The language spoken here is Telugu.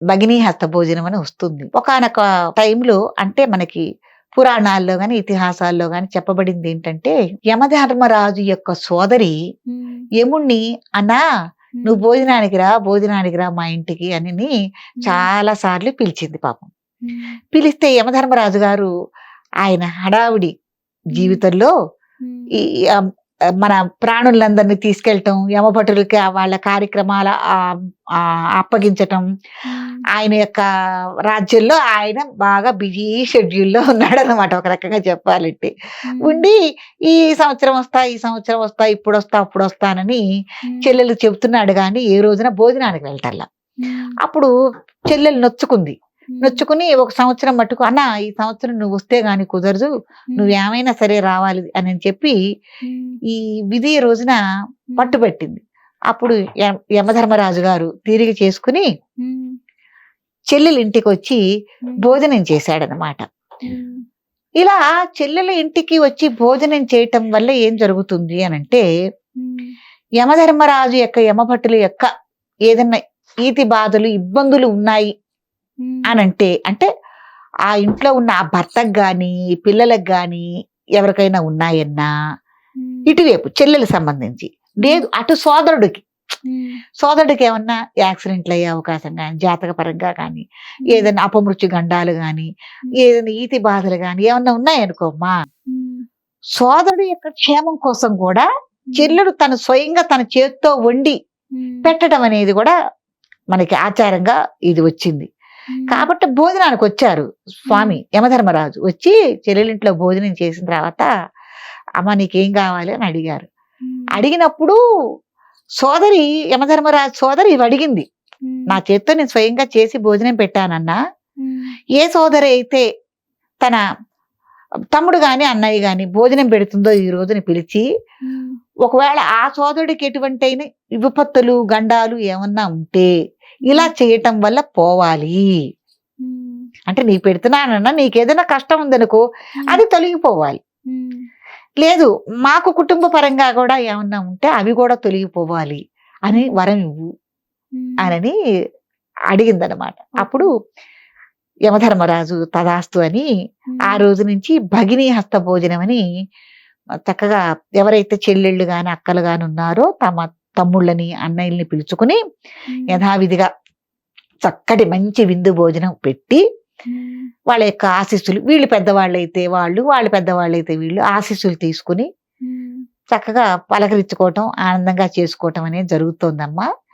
భగినీ హస్త భోజనం అని వస్తుంది. ఒకానొక టైంలో అంటే మనకి పురాణాల్లో గాని, ఇతిహాసాల్లో గాని చెప్పబడింది ఏంటంటే, యమధర్మరాజు యొక్క సోదరి హ్మ్. యముడిని "అన్నా హ్మ్. నువ్వు భోజనానికి రా మా ఇంటికి" అని చాలా సార్లు పిలిచింది పాపం. హ్మ్. పిలిస్తే యమధర్మరాజు గారు ఆయన హడావిడి జీవితంలో హ్మ్. ఈ మన ప్రాణులందరిని తీసుకెళ్ళటం, యమభటులకి వాళ్ళ కార్యక్రమాల అప్పగించటం, హ్మ్. ఆయన యొక్క రాజ్యంలో ఆయన బాగా బిజీ షెడ్యూల్‌లో ఉన్నాడనమాట ఒక రకంగా చెప్పాలంటే. హ్మ్. ఉండి ఈ సంవత్సరం వస్తా, ఈ సంవత్సరం వస్తా, ఇప్పుడొస్తా, అప్పుడొస్తానని హ్మ్. చెల్లెలికి చెప్తున్నాడు గానీ, ఏ రోజున భోజనానికి వెళ్ళటల్లా. హ్మ్. అప్పుడు చెల్లెలు నొచ్చుకుంది. హ్మ్. నొచ్చుకుని ఒక సంవత్సరం మట్టుకు "అన్నా ఈ సంవత్సరం నువ్వొస్తే గాని కుదరదు. హ్మ్. నువ్వేమైనా సరే రావాలి" అని చెప్పి హ్మ్. ఈ విధియ రోజున పట్టుబట్టింది. అప్పుడు యమధర్మరాజు గారు తీరిక చేసుకొని హ్మ్. చెల్లెలి ఇంటికొచ్చి హ్మ్. భోజనం చేశాడనమాట. హ్మ్. ఇలా చెల్లెల ఇంటికి వచ్చి భోజనం చేయటం వల్ల ఏం జరుగుతుంది అనంటే, హ్మ్. యమధర్మరాజు యొక్క యమభటుల యొక్క ఏదన్నా ఈతి బాధలు, ఇబ్బందులు ఉన్నాయి హ్మ్. అనంటే, అంటే ఆ ఇంట్లో ఉన్న ఆ భర్తకు గాని, పిల్లలకు గాని ఎవరికైనా ఉన్నాయన్నా, హ్మ్. ఇటువైపు చెల్లెలికి సంబంధించి. లేదు అటు సోదరుడికి. హ్మ్. సోదరుడికి ఏమన్నా యాక్సిడెంట్‌లయ్యే అవకాశం గాని, జాతక పరంగా గాని, ఏదైనా అపమృత్యు గండాలు గాని, ఏదైనా ఈతి బాధలు గాని ఏమన్నా ఉన్నాయనుకోమ్మా, హ్మ్. సోదరుడు యొక్క క్షేమం కోసం గూడా చెల్లెలు తను స్వయంగా తన చేత్తో వండి హ్మ్. పెట్టడం అనేది గూడా మనకి ఆచారంగా ఇది వచ్చింది. కాబట్టి భోజనానికొచ్చారు స్వామి యమధర్మరాజు. వచ్చి చెల్లెలింట్లో భోజనం చేసిన తర్వాత, "అమ్మ నీకేం కావాలి?" అని అడిగారు. అడిగినప్పుడు సోదరి యమధర్మరాజు సోదరి ఇవడిగింది. "నా చేత్తో నేను స్వయంగా చేసి భోజనం పెట్టానన్నా, ఏ సోదరి అయితే తన తమ్ముడు గాని, అన్నయ్య గాని భోజనం పెడుతుందో ఈ రోజున పిలిచి, ఒకవేళ ఆ సోదరుడికి ఎటువంటైన విపత్తులు, గండాలు ఏమన్నా ఉంటే, ఇలా చేయటం వల్ల పోవాలి. అంటే నీకు పెడుతున్నానన్నా నీకేదైనా కష్టం ఉందనుకో, అది తొలగిపోవాలి. లేదు మాకు కుటుంబ పరంగా గూడా ఏమన్నా ఉంటే అవి గూడా తొలగిపోవాలి అని వరం ఇవ్వు" అనని అడిగిందనమాట. అప్పుడు యమధర్మరాజు తథాస్తు అని ఆ రోజు నుంచి భగినీ హస్త భోజనం అని చక్కగా ఎవరైతే చెల్లెళ్ళు గాని, అక్కలు గాని ఉన్నారో తమ తమ్ముళ్ళని, అన్నయ్యల్ని పిలుచుకుని యథావిధిగా చక్కటి మంచి విందు భోజనం పెట్టి, వాళ్ళ యొక్క ఆశీస్సులు వీళ్ళు పెద్దవాళ్ళైతే వాళ్ళు, వాళ్ళు పెద్దవాళ్ళైతే వీళ్ళు ఆశీస్సులు తీసుకొని చక్కగా పలకరించుకోవటం, ఆనందంగా చేసుకోవటం అనేది జరుగుతోందమ్మా.